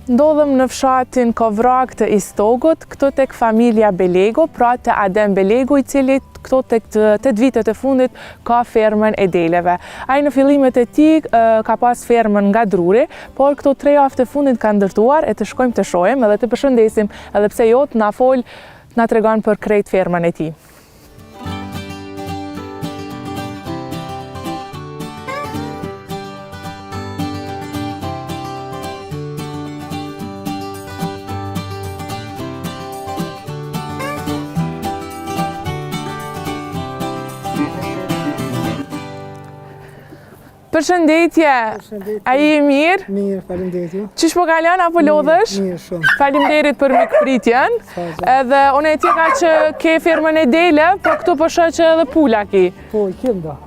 Ndodhem në fshatin Kovrak të Istogut, këtu tek familja Belego, pra të Adem Belego, i cili këtu tek 8 vitet e fundit ka fermën e deleve. Ai në fillimet e tij ka pas fermën nga Druri, por këto 3 javë të fundit ka ndërtuar e të shkojmë të shohim edhe të përshëndesim, edhe pse jo të na fol, na tregon për krejt fermën e tij. Përshëndetje, a i mirë? Mirë, faleminderit. Qish po kalon apo lodhesh? Mirë shumë. Faleminderit për mikpritjen. Edhe unë e tjeka që ke firmën e dele, po këtu po shoh që edhe pula ki. Po, i kem da.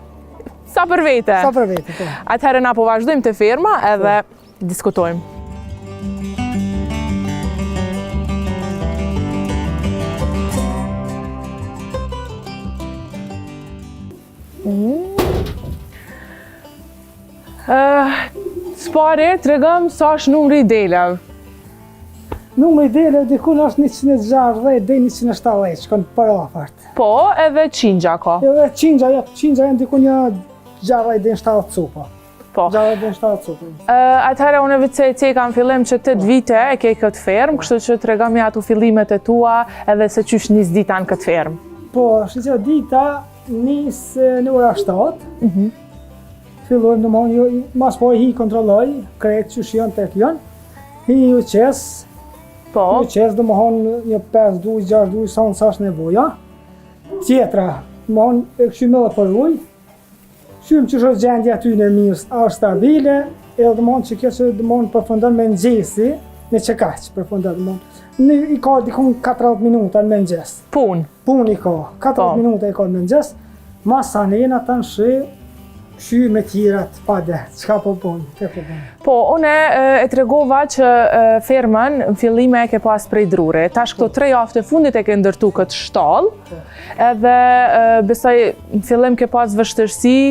Sa për vete? Sa për vete, po. Atëherë na po vazhdojmë të firma edhe diskutojmë. Spari, të regëm sa është numri i deleve. Numri i deleve dikun është 160 dhe 170, shkon për afart. Po, edhe qingja ka. Edhe qingja janë dikun një 60 dhe 70 cupa. Po. 60 dhe 70 cupa. Atëherë unë vetë se kam fillim që 8 vite e ke këtë fermë, kështu që të regëm atu fillimet e tua edhe se qysh nis dita në këtë fermë. Po, shqyqe dita nis në ora 7. Fillojmë domthonë mas po hi kontrolloj krejt që janë tek janë. Hi u qes. Po. U qes domthonë një 5 duj, 6 duj sa është nevoja. Tjetra, domthonë e këshim edhe për ujë. Këshim që është gjendja aty në mirë, është stabile, edhe domthonë që kjo që domthonë përfundon me nxjesi, me çekaq përfundon domthonë. I ka dikun 40 minuta në mëngjes. Punë i ka. 40 minuta i ka në mëngjes. Masa nena tanë shi me tjirat pa dhe, qka po punë, Po, une e tregova që fermën në fillime e ke pas prej Druri. Tash këto 3 javë të fundit e ke ndërtu këtë shtallë, edhe besoj në fillim ke pas vështërsi.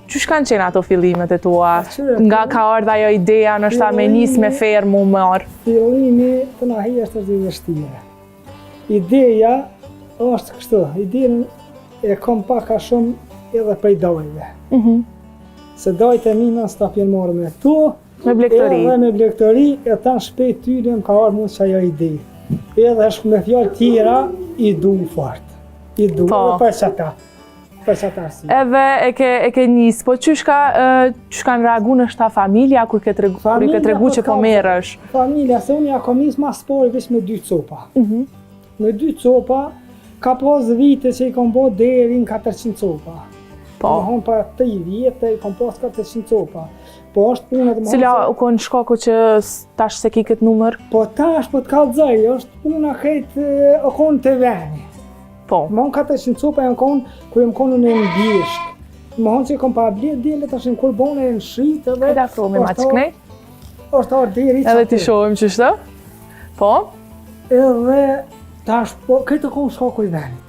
Qysh kanë qenë ato fillimet e tua? Nga ka ardha ajo ideja nështë ta me nis me fermë u marë? Fillimi të na hi është të vështire. Ideja është kështu, ideja e kom paka shumë edhe prej dojve. Se dojtë e mina s'ta pjenë morë me tu, me blektori. Edhe me blektori, e ta në shpejt tyre më ka arë mund që ajo ide. Edhe është me fjallë tjera, i du fort. I du, edhe për qëta. Për qëta si. Edhe e ke njësë, po qysh kanë reagu në shta familja, kur ke tregu që po merësh? Familja, se unë ja kom njësë ma spori vesh me 2 copa. Me 2 copa, ka pas vite që i kom bo deri në 400 copa. Më hon për 3 vjetë, i kom pas 400 copa. Po është punë të më Cila u konë shkaku që tash se ki këtë numër? Po tash po të kalëzaj, është puna këtë o konë të veni. Po. Më hon 400 copa janë konë, ku jem konë në mbishk. Më hon që i kom pa blet dele, tash në kur bone e në shritë edhe... Edhe afromi ma qëknej? është arë deri që edhe ti shohim qështë? Po? Edhe tash po, këtë konë shkaku i venit.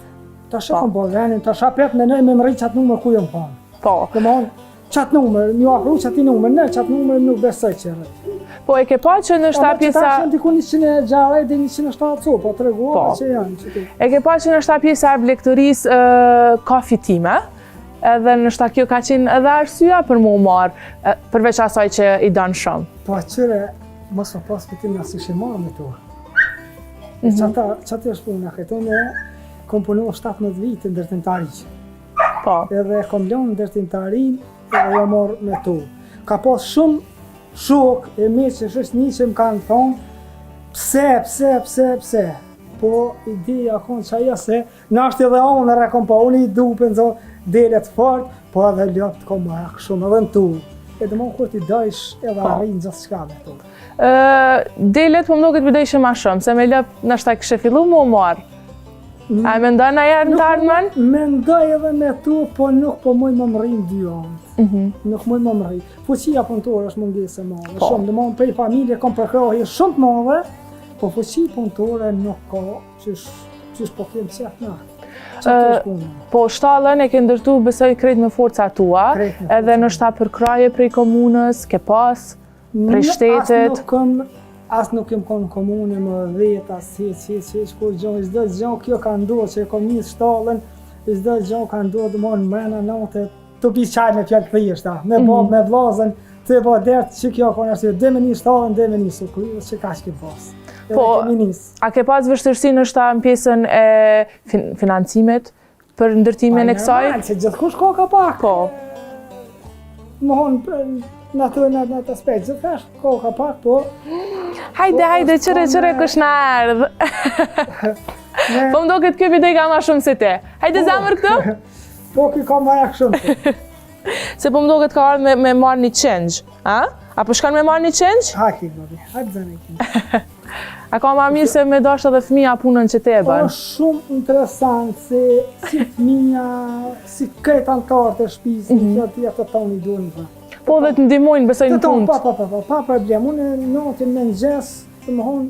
Tash e kom po venin, tash apet me nëj me më rritë qatë numër ku jëmë konë. Po. Dhe më honë, qatë numër, një afru qati numër, në qatë numër nuk besoj që rritë. Po e ke pa që në shta pjesa... Tash janë diku 160 dhe 170 copa, të reguar që janë që ti. E ke pa që në shta pjesa e blektorisë ka fitime, edhe në shta kjo ka qenë edhe arsyeja për mu marë, përveç asaj që i danë shumë. Po atyre, mos më pas fitim nga si shemarë me to. Qatë është puna, këto me komponohë 17 vite në ndërtimtari. Po. Edhe kom lënë në ndërtimtarin edhe jo morë me to. Ka pas shumë shok e me që është një që më kanë thonë pse. Po ideja konë që aja se në ashtë edhe onër e kom pa unë i du për nëzohë delet fort, po edhe ljotë të kom marak shumë edhe në tu. Edhe më kur t'i dajsh edhe arrinë gjithë shka me tu. Delet po më do këtë bëdejshë ma shumë, se me lëpë nështë ta kështë fillu mu marë. A me ndoj në jarë në të ardhmen? Me ndoj edhe me tu, po nuk po muj më mërinë 2 anët. Nuk muj më mërinë. Fuqia punëtore është mungese madhe. Shumë, dhe prej familje kom përkrohje shumë të madhe, po fuqia punëtore nuk ka qysh po kemë qëtë në. Po shtallën e ke ndërtu besoj krejt me forca tua, edhe në shta përkraje prej komunës, ke pas, prej shtetit. as nuk kem konë komune më vetë, as hiq, kur gjë, çdo gjë kjo ka ndodhur që e kom nis shtallën, çdo gjë ka ndodhur domon mrena natë, të pi çaj me fjalë thjeshta, me bab, me vllazën, të bë dert që kjo ka arsye, dhe me nis shtallën, dhe me nis ukryt, që kaq ke pas. Po, a ke pas vështirësi nështë në pjesën e financimet për ndërtimin e kësaj? Normal, se gjithkush ka pak. Po. Mohon në atë aspekt, gjithkash ka pak, po. Hajde, qëre kush na erdhë. Po më do këtë kjo video ka ma shumë se te. Hajde zamër këtë? Po kjo ka ma jak shumë. Se po më do këtë ka ardhë me marrë një change, a? Apo shkan me marrë një change? Haki, babi, hajde zënë e A ka ma mirë se me dashtë edhe fëmija punën që te e banë? Po shumë interesant se si fëmija, si këtë antarë të shpisë, kjo tja të tonë i duhen. Po dhe të ndihmojnë besoj në punë. Pa problem, unë natin me nëgjes, të më honë,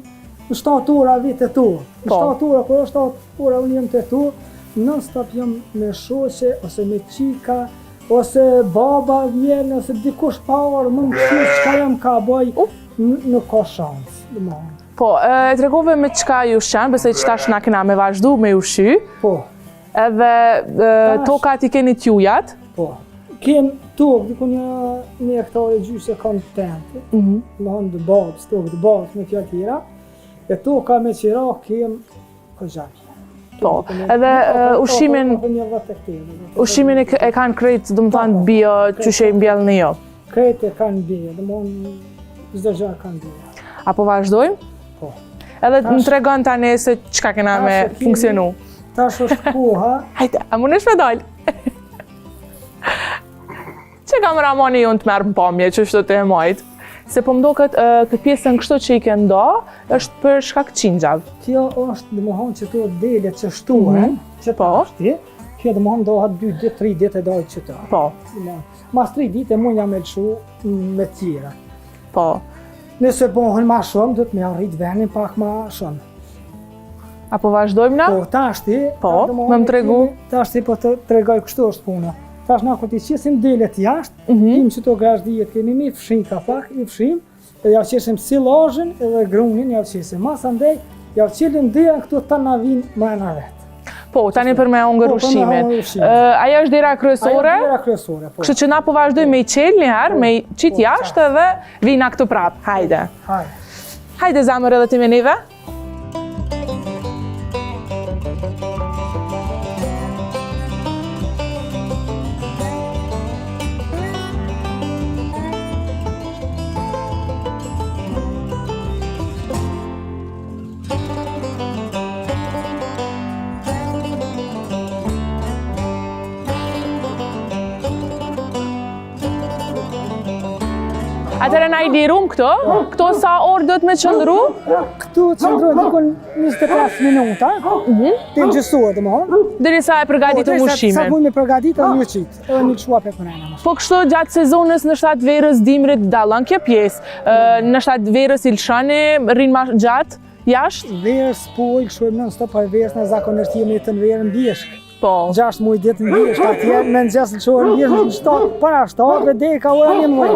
në 7 ora vite tu. Në 7 ora, kur është 7 ora unë jem të tu, non stop jem me shoqe, ose me qika, ose baba vjen, ose dikush pa orë, më më këshirë qka jam ka bëj, nuk ka shansë, dhe më honë. Po, e tregove me qka ju shqenë, besoj që tash na kena me vazhdu me ushqy. Po. Edhe tokat i keni t'jujat. Po. Kem tokë, diku një hektare gjysë e kam tentë, më honë dë babës, tokë dë babës me fjallë tjera, e toka me qira kem këgjaki. Po, edhe ushimin e kanë krejt, dhe më thanë bio, që shë i mbjellë në jo? Krejt e kanë bio, dhe më honë zdo gjë kanë bio. Apo vazhdojmë? Po. Edhe në tregon tani se qka kena me funksionu? Tash është koha. Hajde, a më nesh me dalë? Që kameramani jonë të merë më pamje që është të e majtë? Se po mdo këtë pjesën kështu që i ke ndo, është për shkak qingjavë. Kjo është dhe më honë që të dele që shtuhen, që të ashti, kjo dhe më honë dohat 2 ditë, 3 ditë e dojtë që të. Po. Mas 3 ditë e mund jam e lëshu me tjera. Po. Nëse bëhen ma shumë, dhëtë me arrit venin pak ma shumë. Apo vazhdojmë na? Po, tashti. Po, me më tregu. Tashti po të tregoj kështu është puna. Tash na kur t'i qesim delet jashtë, im që to gazdijet kemi mi fshin ka pak, i fshim, edhe ja qesim silazhin edhe grunin, ja qesim. Mas andej, ja qelim dera këtu ta na vinë mrena vetë. Po, tani për me ongër ushimin. Aja është dera kryesore? Aja dera kryesore, po. Kështu që na po vazhdojmë me i qelë njëherë, me i qitë jashtë edhe vina këtu prapë. Hajde. Hajde zamër edhe ti me nive. Atëre na i lirum këto sa orë do të me qëndru? Këtu qëndru dikun 25 minuta, të gjësuar dhe më honë. Deri sa e përgatitur ushimin. Sa mund me përgatitur një qitë, edhe një qua për përrena. Po kështu gjatë sezonës në shtatë verës dimrit dalën kjo pjesë. Në shtatë verës i lëshani, rinë ma gjatë, jashtë? Verës po i lëshojmë non stop për verës në zakonisht jemi të në verën bjeshkë. Po. 6 muaj ditë në bjeshkë, atje me në gjesë lëshojmë bjeshkë në shtatë, para shtatë, dhe dej ka ura një muaj.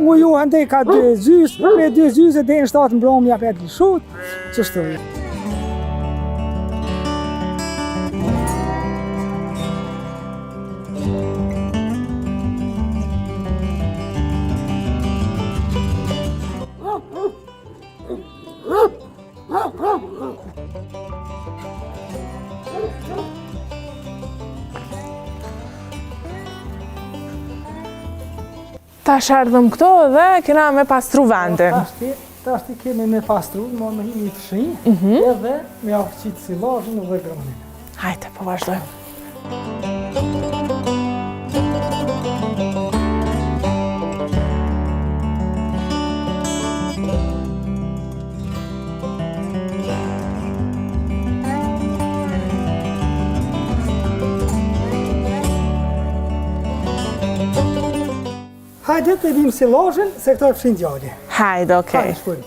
Mu ju ndej ka 2 zysë, me 2 zysë dhe në 7 mbromi ja për lëshut, që shtoj. Tash ardhëm këto dhe kena me pastru vendin. Tashti kemi me pastru, me hini të fshin, edhe me afqit silazhin dhe grunin. Hajde, po vazhdojmë. Hajde të vim silazhin, se këto e fshin djali. Hajde, okej. Hajde, shkojmë.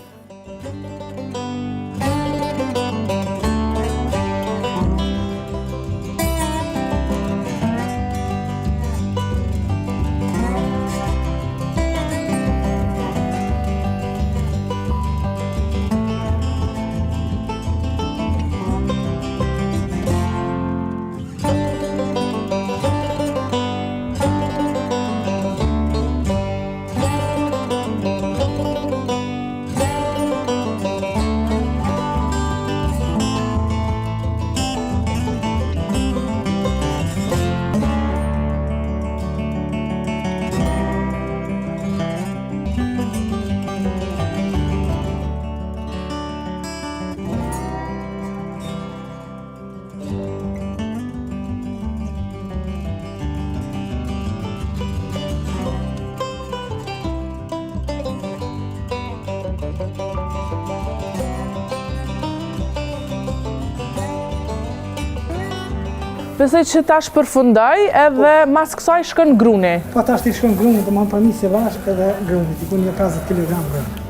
Besoj që tash përfundoj edhe mas kësaj shkon gruni. Po tash ti shkon gruni, do më përmisje bashkë edhe gruni, diku një 50 kg gruni.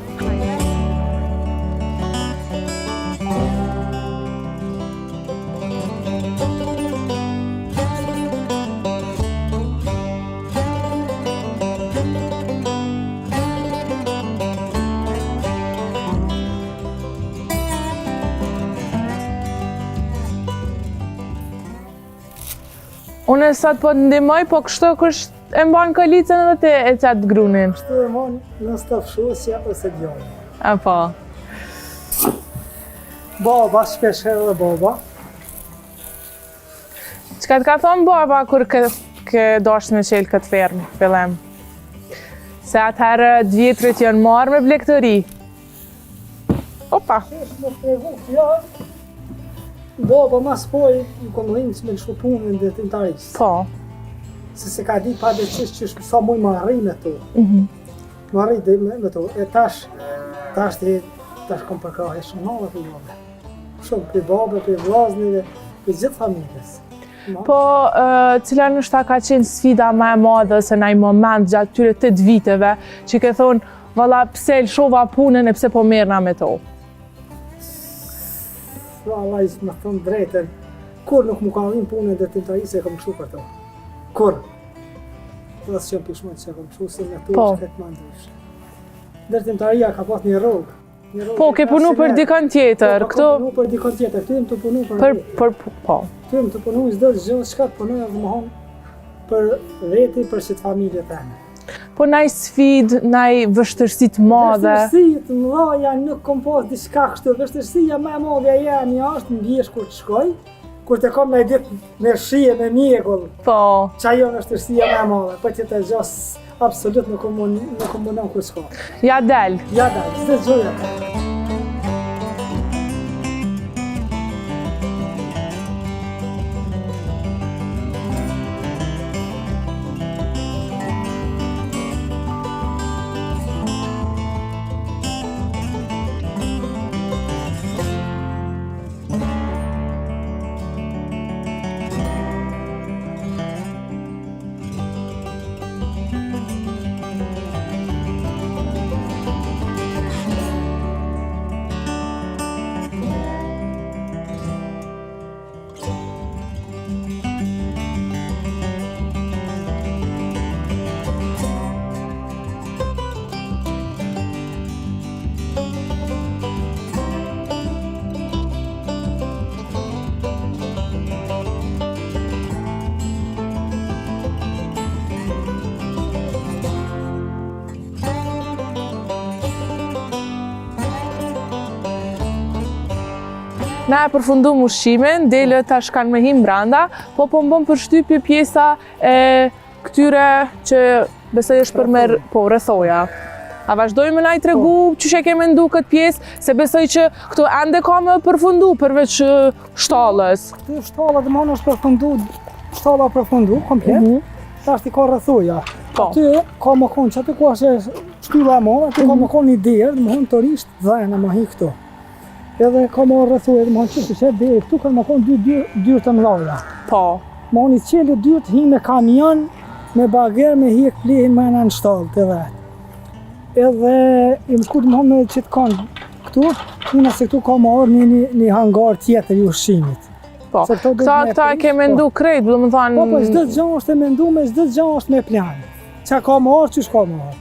Unë sot po të ndihmoj, po kështu kështë e mban kolicën edhe ti e qatë grunin. Kështu e mon në stafshusja ose djoni. Apo. Baba, shpesh herë dhe baba. Çka të ka thonë baba kur ke dosh me qelë këtë fermë, fillim? Se atëherë 2 vjetrit janë marrë me blegtëri. Opa. Shesh më tregu fjallë. Baba mas poj i kom rrinë që me në shkupunën dhe timtarisë. Po. Se ka di pa dhe që sa muj më arri me to. Më arri dhe me to. E tash kom përkrahe shumë nove për jove. Shumë për babe, për vllaznive, për gjithë familjes. Po, cila nështë ka qenë sfida më e madhe se në i moment gjatë tyre 8 viteve që ke thonë, valla pse lëshova punën e pse po merrna me to? Allah i më thonë drejten, kur nuk më ka arrin punën dhe timtarisë e kom kështu për to. Kur? Dhe së që më pishmojnë që e kom kështu, se me to është këtë më ndryshë. Dhe timtaria ka pas një rogë. Po, ke punu për dikon tjetër, këto... Po, punu për dikon tjetër, këtu jem të punu për... Po. Këtu jem të punu i zdërë gjë, shka të punoj edhe më honë për veti, për që të familje të eme. Po naj sfid, naj vështërësit madhe... Vështërësit mëdha nuk kom pas diçka kështu, vështërësia më e madhe jemi është në bjesh kur të shkoj, kur të kom nëjë ditë me shije, me mjekull. Po. Qa jo vështërësia më e madhe, për që të gjas absolut nuk kom mundon kur shko. Ja del. Ja del, s'të gjoja ka. Na e përfundum ushqimin, dele tash kanë me him branda, po më bën përshtypje pjesa e këtyre që besoj është për merr rrethoja. A vazhdojmë na i tregu çu e kemë ndu këtë pjesë, se besoj që këtu ende ka më përfundu përveç shtallës. Këtë shtalla dhe mënë është përfundu, shtalla përfundu komplet, tash i ka rrethoja. Aty ka më konë që aty ku është shtylla e madhe, aty ka më konë një derë, më konë të rishtë dhejnë më hi këtu. Edhe ka më rrethoja, më konë që dhe këtu kanë më konë dyrë të mëdha. Po. Më konë i qeli dyrë të hi me kamion, me bager, me hi e këplihin me në shtallë të vetë. Edhe i më shkut më konë me që të kanë këtu, unë se këtu ka më orë një hangar tjetër i ushqimit. Po, këta e ke mendu krejt, do më thonë... Po, çdo gjë është e mendu me çdo gjë është me plan. Qa ka më orë, qysh ka më orë.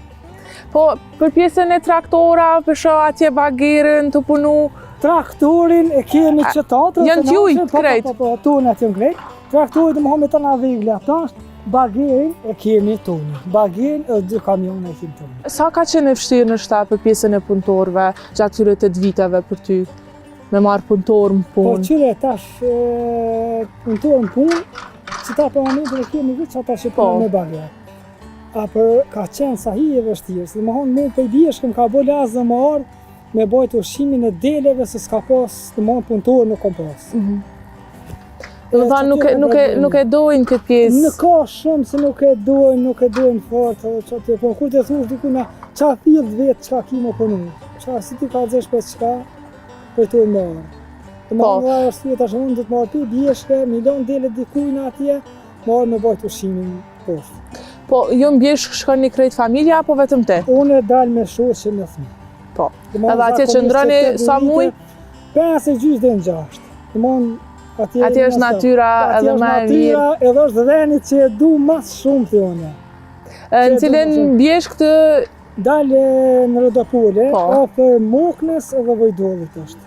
Po, për pjesën e traktora, për shoh atje bagerën të punu... Traktorin e kemi që tatër... Janë t'jujt krejt. Po, tonë atë janë krejt. Traktorin dhe më home të nga vegle atash, bagerin e kemi tonë. Bagerin e 2 kamion e kemi tonë. Sa ka qenë e vështirë në shtap për pjesën e punëtorëve, gjatë këtyre 8 viteve për ty, me marrë punëtor në punë? Po, qyre tash punëtor në punë, që ta për momentin e kemi vitë që ata që punë me bager. A për ka qenë sa hi e vështirë, se më honë me për djeshkëm ka bo lazë dhe më ardhë, me bajt ushqimin e deleve se s'ka pas të marrë punëtorë nuk kom pas. Do thonë nuk e dojnë këtë pjesë? Nuk ka shumë se nuk e dojnë fort, po kur të thush diku na qa thillë vetë qka ki më punu, qa si ti ka dzesh për qka, për të marrë. Domethënë nga arsye tash unë do të marr pi bjeshke, milion dele dikujt atje, marr me bajt ushimin poshtë. Po, ju në Bjeshk shkoni krejt familja apo vetëm ti? Unë dal me shoqe me fëmijë. Po. Edhe atje qëndroni sa muj? 5 e gjysmë deri në 6. Domethënë atje është natyra edhe më e mirë. Natyra edhe është veni që e du më shumë ti unë. Në cilën Bjeshk të dalë në Rodopole, afër Moknës edhe Vojdollit është.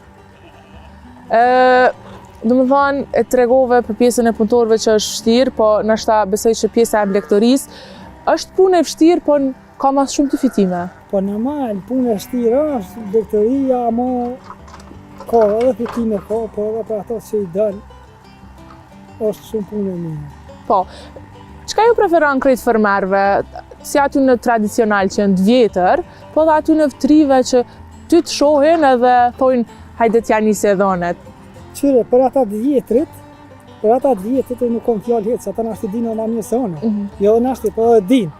Do më thonë, e tregove për pjesën e punëtorëve që është vështirë, po nashta besoj që pjesa e mlektorisë është punë e vështirë, po ka mas shumë të fitime. Po normal, punë e vështirë është, mlektoria, ama ka edhe fitime ka, po edhe për ato që i dalë, është shumë punë e mirë. Po, çka ju preferon krejt fermerëve, si aty në tradicional që në të vjetër, po dhe aty në vëtrive që ty të shohin edhe thojnë hajde t'ja nisi e dhonet. Qyre, për ata të vjetrit nuk kom fjallë hetë, se ata nashti dinë ma mirë se unë. Jo nashti, po edhe dinë.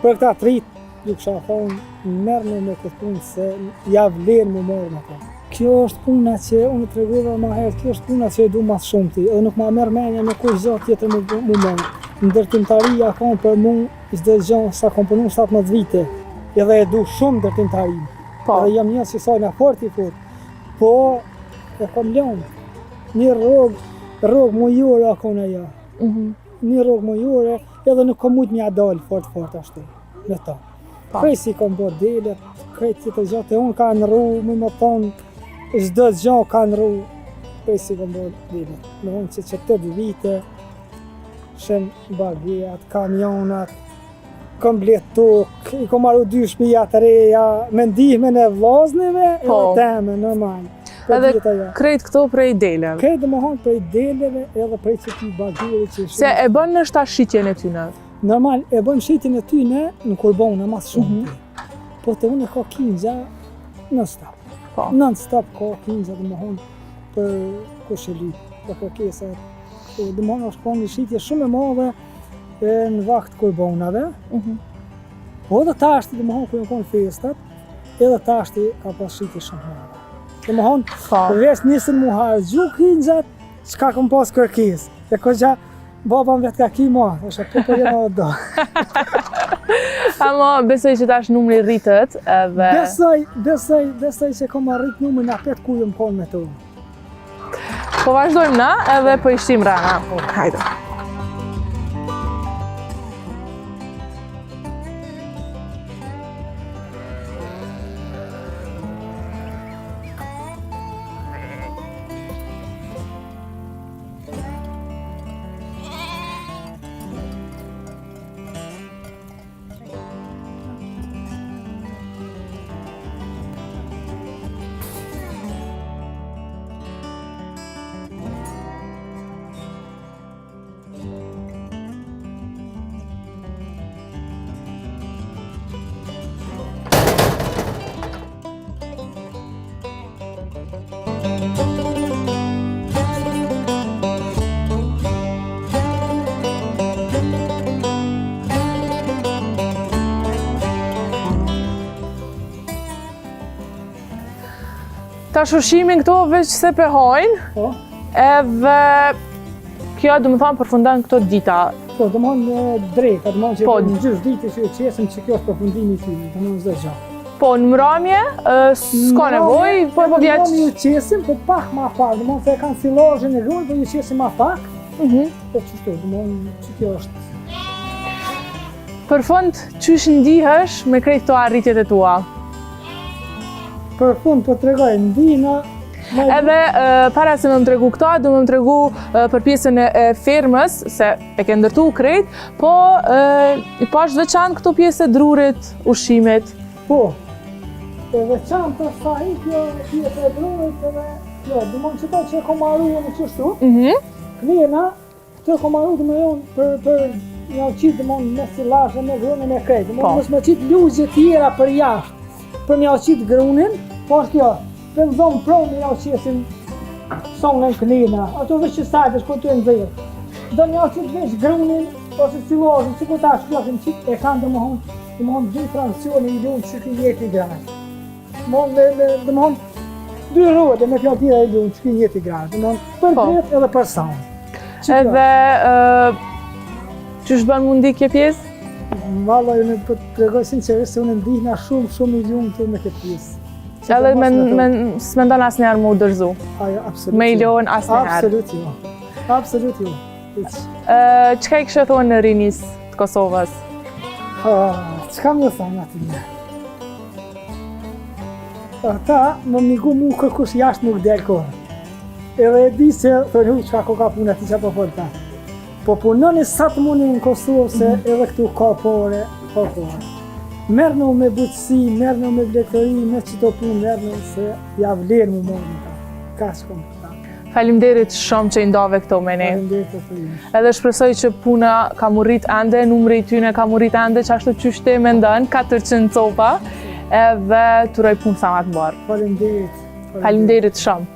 Për këta të rritë, ju kësha thonë, mërë me këtë punë, se ja vlerë me mërë me ta. Kjo është puna që unë të regove ma herë, kjo është puna që e du mas shumë ti, edhe nuk ma merë menja me kush gjatë tjetër mu mërë. Ndërtimtaria kam për mu, çdo gjë sa kom punu 17 vite, edhe e du shumë ndërtimtarin. Edhe jam një që sajnë fort i fort. Po, e kom lënë. Një rrogë mujore akon aja. Një rrogë mujore, edhe nuk kom mujtë mja dalë fort ashtu, me ta. Krej si kom bërë delet, krej tjetër gjatë e unë ka në ru, me më thonë, çdo gjë ka në ru, krej si kom bërë delet. Me unë që 8 vite, shem bagjat, kamionat, kom blet tokë, i kom marru 2 shtëpia të reja, me ndihmën e vllaznive, edhe teme, normal. Edhe krejt këto prej deleve? Krejt dhe më hanë prej deleve edhe prej që ti bagjeve që shumë. Se e bën në shta shqitjen e tyne? Normal, e bën shqitjen e tyne në kurbone, mas shumë. Po të unë e ka kinja non-stop. Non-stop ka kinja dhe më hanë për kusheli, për kërkesat. Dhe më hanë është ka një shqitje shumë e madhe në vakt kurbonave. Po edhe tashti dhe më hanë kërë në konë festat, edhe tashti ka pas shqitje shumë madhe. Dhe më hanë, përveç nisën mu harë gjukë hinxat, qka kom pas kërkes. E ko gja, baba më vetë ka ki ma, është po për jena dhe do. Ama besoj që tash numri rritët edhe... Besoj që kom arrit numrin apet ku jëm konë me të unë. Po vazhdojmë na edhe po ishtim rana. Hajde. Tash ushimin këto veç se pëhojnë, edhe kjo do më thamë përfundan këto dita. Po, do më thonë drejka, do më thonë që në gjysh diti që qesim që kjo është përfundimi i tyre, do më thonë zdo gjatë. Po, në mramje, s'ka nevoj, po vjeç... Në mramje ju qesim, po pak ma pak, do më thonë se e kanë silazhin e rrujë, po ju qesim ma pak, po qështu, do më thonë që kjo është. Për fund, qysh ndihesh me krejt këto arritjet e tua? Për fund po të regoj, ndihna... Edhe para se më tregu këta, du më tregu për pjesën e fermës, se e ke ndërtu krejt, po i pash veçan këto pjesë e drurit, ushimit. Po, e veçan të sahi kjo pjesë e drurit, edhe jo, du më në qëta që e kom arru në qështu, kënjena, të kom arru të me jonë për një qitë dhe më me silashë, me grunin e krejt, dhe më me qitë lugje tjera për jashtë. Për një qitë grunin, po është kjo, për në zonë pro me një qesin sonën kënina, ato veç që sajtë është këtu e nëzirë. Do një qitë veç grunin, ose silazhin, që këta shkjohin qitë, e kanë dhe më honë dy francione i lunë që këtë jetë i grajtë. Dhe më honë, Ndryshrohet dhe me fjalë tjera e lunë, që ki njëti gradë, domthon për Po. vet edhe për sound. Edhe ç'është bën mundi kjo pjesë? Valla, unë po të tregoj sinqerisht se unë ndihna shumë i lumtur me këtë pjesë. Edhe s'mendon asnjëherë më u dorëzu. Ajo, absolut. Me i lon asnjëherë. Absolut jo. Absolut jo. Çka i kishe thonë në rinis të Kosovës? Çka më thonë aty? Ata më migu mu kërkush jashtë nuk del kohë. Edhe e di se thonë hu çka ka puna ti çapo fol ta. Po punoni sa të mundin në Kosovë se edhe këtu ka pore. Merrnu me butësi, merrnu me bletëri, me çdo punë merrnu se ja vlen mu mund ta. Ka shkom ta. Faleminderit shumë që i ndave këto me ne. Faleminderit të ju. Edhe shpresoj që puna ka murrit ende, numri i tyne ka murrit ende, që ashtu qysh te me ndën, 400 copa, edhe të roj punë sa ma të barë. Faleminderit. Faleminderit shumë.